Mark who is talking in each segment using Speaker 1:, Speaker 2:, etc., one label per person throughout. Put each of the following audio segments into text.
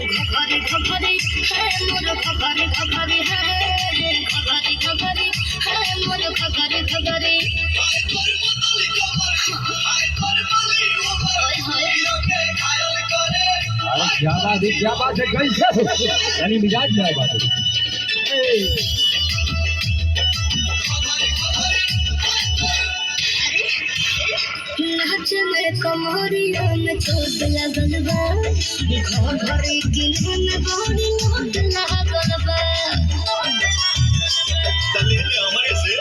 Speaker 1: घघरी घघरी है मोर घघरी घघरी है घघरी घघरी है मोर घघरी घघरी
Speaker 2: अरे क्या बात है कैसे यानी मिजाज क्या बात है
Speaker 1: नाच में कमरिया में चोट लगल बा घघरी गिनन गोरी नोट लागल बा
Speaker 3: दले हमरे से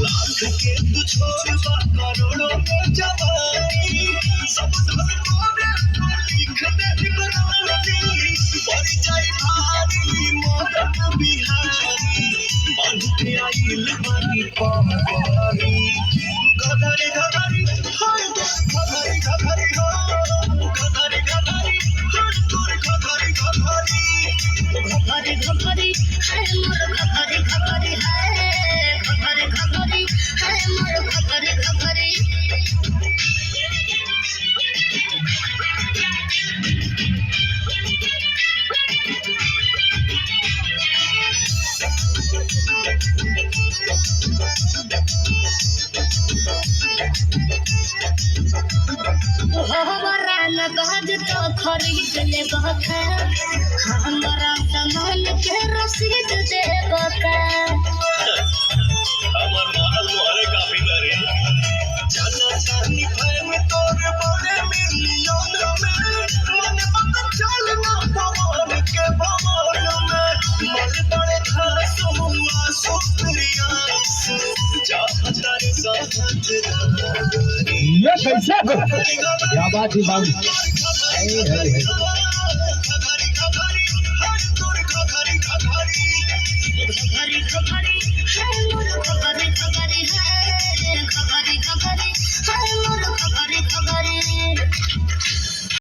Speaker 3: लाख के तू छोड़ बा करोड़ों में जवानी सब धन तोरे लिख दे बरानी बड़ी जाई भारी मोर बिहारी बांध के आइल बानी पारी घघरी घघरी हाय घघरी घघरी हो घघरी घघरी हाय तोर घघरी घघरी
Speaker 1: घघरी घघरी है मोर घघरी घघरी है घघरी घघरी है मोर घघरी घघरी हमारा न बाज तो खरीद ले बका हमारा सामान के रसीद दे बका
Speaker 3: हमर माल मोहरे काफी करे जाना चाहनी है में तोरे बड़े मिलियन में मन पता चलना पवन के भवन में मन बड़े खास हुआ शुक्रिया जा तारे साथ
Speaker 2: ये कैसे क्या बात है बाबू
Speaker 1: घघरी घघरी